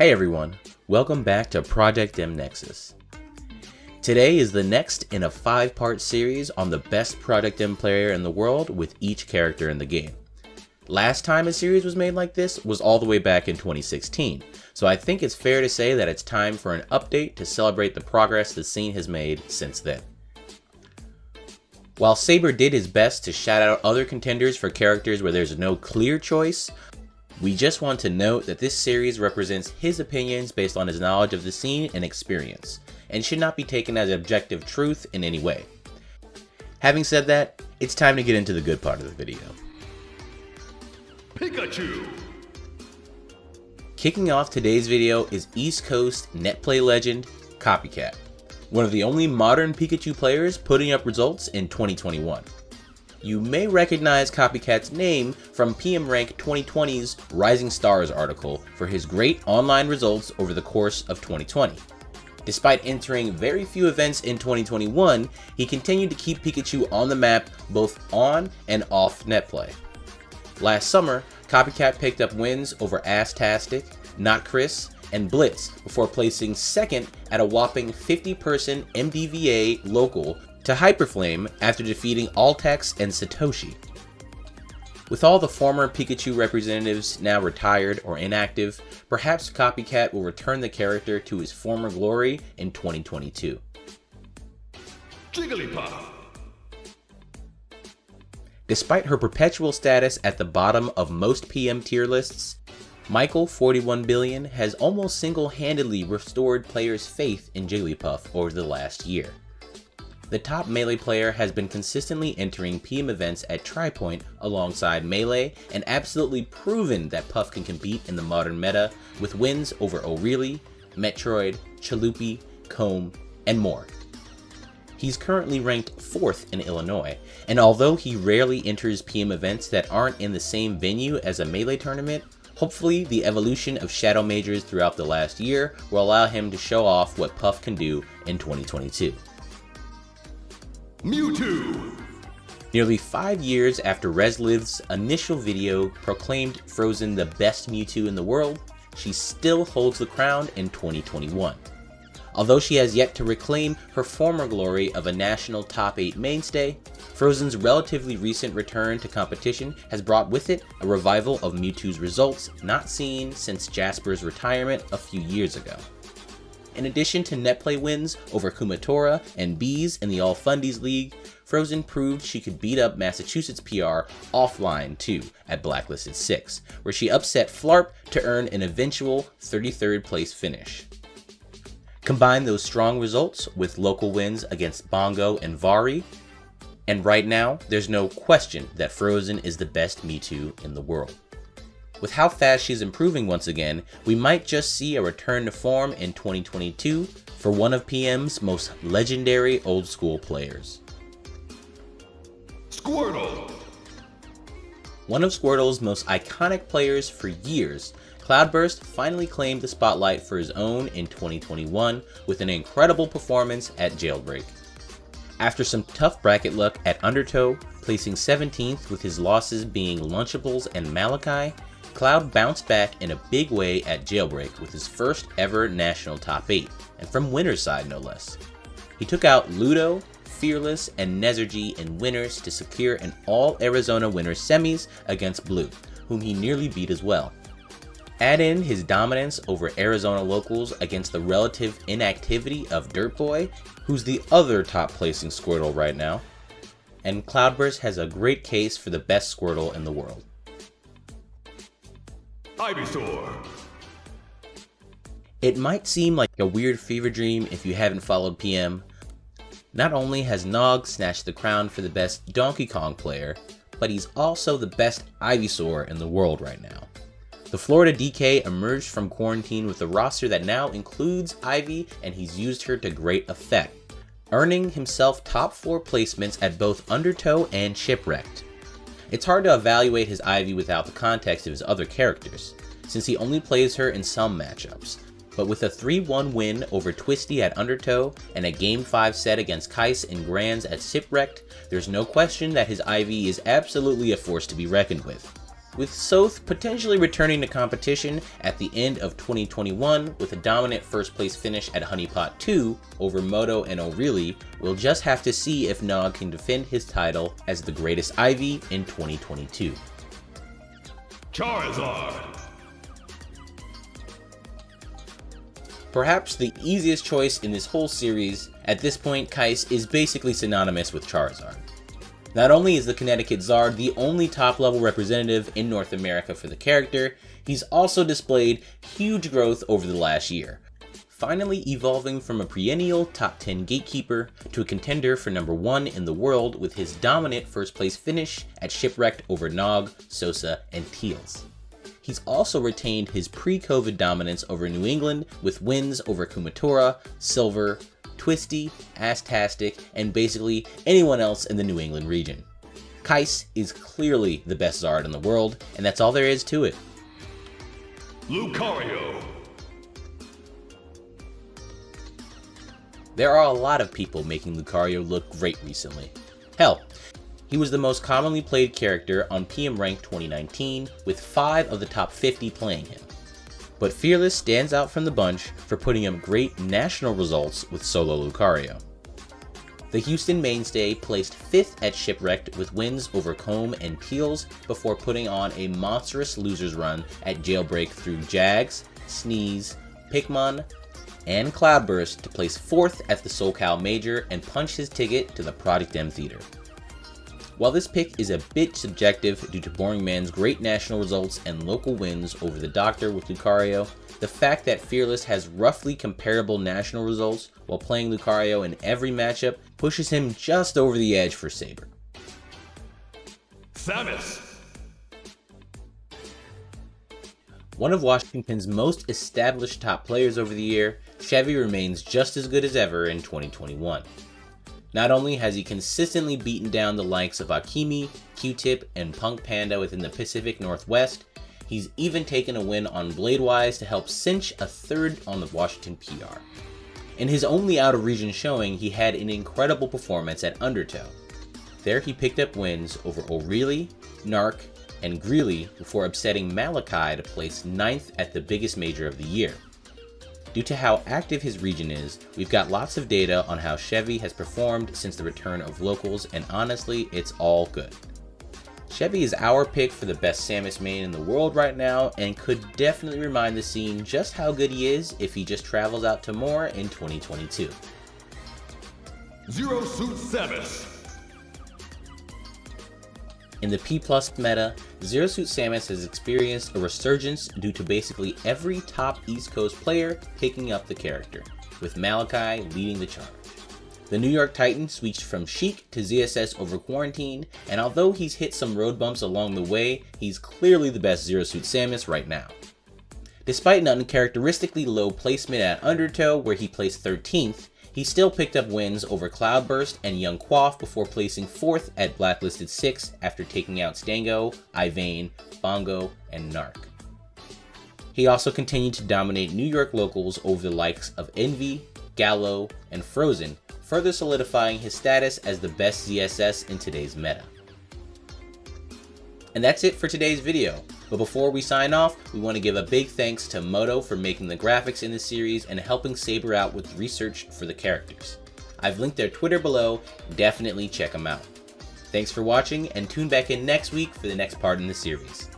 Hey everyone, welcome back to Project M Nexus. Today is the next in a 5-part series on the best Project M player in the world with each character in the game. Last time a series was made like this was all the way back in 2016, so I think it's fair to say that it's time for an update to celebrate the progress the scene has made since then. While Saber did his best to shout out other contenders for characters where there's no clear choice, we just want to note that this series represents his opinions based on his knowledge of the scene and experience, and should not be taken as objective truth in any way. Having said that, it's time to get into the good part of the video. Pikachu! Kicking off today's video is East Coast netplay legend, Copycat, one of the only modern Pikachu players putting up results in 2021. You may recognize Copycat's name from PM Rank 2020's Rising Stars article for his great online results over the course of 2020. Despite entering very few events in 2021, he continued to keep Pikachu on the map both on and off netplay. Last summer, Copycat picked up wins over Astastic, Not Chris, and Blitz before placing second at a whopping 50-person MDVA local to Hyperflame after defeating Altex and Satoshi. With all the former Pikachu representatives now retired or inactive, perhaps Copycat will return the character to his former glory in 2022. Jigglypuff! Despite her perpetual status at the bottom of most PM tier lists, Michael 41 billion has almost single-handedly restored players' faith in Jigglypuff over the last year. The top Melee player has been consistently entering PM events at Tri-Point alongside Melee and absolutely proven that Puff can compete in the modern meta with wins over O'Reilly, Metroid, Chalupi, Comb, and more. He's currently ranked 4th in Illinois, and although he rarely enters PM events that aren't in the same venue as a Melee tournament, hopefully the evolution of Shadow Majors throughout the last year will allow him to show off what Puff can do in 2022. Mewtwo! Nearly 5 years after Reslith's initial video proclaimed Frozen the best Mewtwo in the world, she still holds the crown in 2021. Although she has yet to reclaim her former glory of a national top 8 mainstay, Frozen's relatively recent return to competition has brought with it a revival of Mewtwo's results not seen since Jasper's retirement a few years ago. In addition to netplay wins over Kumatora and Bees in the All Fundies League, Frozen proved she could beat up Massachusetts PR offline too at Blacklisted 6, where she upset Flarp to earn an eventual 33rd place finish. Combine those strong results with local wins against Bongo and Vari, and right now there's no question that Frozen is the best Mewtwo in the world. With how fast she's improving once again, we might just see a return to form in 2022 for one of PM's most legendary old school players. Squirtle! One of Squirtle's most iconic players for years, Cloudburst finally claimed the spotlight for his own in 2021 with an incredible performance at Jailbreak. After some tough bracket luck at Undertow, placing 17th with his losses being Lunchables and Malachi, Cloud bounced back in a big way at Jailbreak with his first ever national top 8, and from winner's side no less. He took out Ludo, Fearless, and Nezergy in winners to secure an all-Arizona winners semis against Blue, whom he nearly beat as well. Add in his dominance over Arizona locals against the relative inactivity of Dirtboy, who's the other top placing Squirtle right now, and Cloudburst has a great case for the best Squirtle in the world. Ivysaur! It might seem like a weird fever dream if you haven't followed PM. Not only has Nog snatched the crown for the best Donkey Kong player, but he's also the best Ivysaur in the world right now. The Florida DK emerged from quarantine with a roster that now includes Ivy, and he's used her to great effect, earning himself top 4 placements at both Undertow and Shipwrecked. It's hard to evaluate his Ivy without the context of his other characters, since he only plays her in some matchups, but with a 3-1 win over Twisty at Undertow and a Game 5 set against Kais and Grands at Shipwrecked, there's no question that his Ivy is absolutely a force to be reckoned with. with Soth potentially returning to competition at the end of 2021 with a dominant first place finish at Honeypot 2 over Moto and O'Reilly. We'll just have to see if Nog can defend his title as the greatest Ivy in 2022. Charizard. Perhaps the easiest choice in this whole series, at this point Kais is basically synonymous with Charizard. Not only is the Connecticut Zard the only top-level representative in North America for the character, he's also displayed huge growth over the last year, finally evolving from a perennial top 10 gatekeeper to a contender for number 1 in the world with his dominant first place finish at Shipwrecked over Nog, Sosa, and Teals. He's also retained his pre-COVID dominance over New England with wins over Kumatora, Silver, Twisty, Astastic, and basically anyone else in the New England region. Kais is clearly the best Zard in the world, and that's all there is to it. Lucario. There are a lot of people making Lucario look great recently. Hell, he was the most commonly played character on PM Rank 2019, with 5 of the top 50 playing him. But Fearless stands out from the bunch for putting up great national results with solo Lucario. The Houston mainstay placed 5th at Shipwrecked with wins over Combe and Teals before putting on a monstrous losers run at Jailbreak through Jags, Sneeze, Pikmin, and Cloudburst to place 4th at the SoCal Major and punch his ticket to the Project M Theater. While this pick is a bit subjective due to Boring Man's great national results and local wins over the Doctor with Lucario, the fact that Fearless has roughly comparable national results while playing Lucario in every matchup pushes him just over the edge for Saber. Samus. One of Washington's most established top players over the year, Chevy remains just as good as ever in 2021. Not only has he consistently beaten down the likes of Akimi, Q-Tip, and Punk Panda within the Pacific Northwest, he's even taken a win on Bladewise to help cinch a 3rd on the Washington PR. In his only out-of-region showing, he had an incredible performance at Undertow. There he picked up wins over O'Reilly, Narc, and Greeley before upsetting Malachi to place 9th at the biggest major of the year. Due to how active his region is, we've got lots of data on how Chevy has performed since the return of locals, and honestly, it's all good. Chevy is our pick for the best Samus main in the world right now, and could definitely remind the scene just how good he is if he just travels out to more in 2022. Zero Suit Samus. In the P+ meta, Zero Suit Samus has experienced a resurgence due to basically every top East Coast player picking up the character, with Malachi leading the charge. The New York Titan switched from Sheik to ZSS over Quarantine, and although he's hit some road bumps along the way, he's clearly the best Zero Suit Samus right now. Despite an uncharacteristically low placement at Undertow, where he placed 13th, he still picked up wins over Cloudburst and Young Quaff before placing 4th at Blacklisted 6 after taking out Stango, Ivane, Bongo, and Narc. He also continued to dominate New York locals over the likes of Envy, Gallo, and Frozen, further solidifying his status as the best ZSS in today's meta. And that's it for today's video. But before we sign off, we want to give a big thanks to Moto for making the graphics in this series and helping Saber out with research for the characters. I've linked their Twitter below, definitely check them out. Thanks for watching, and tune back in next week for the next part in the series.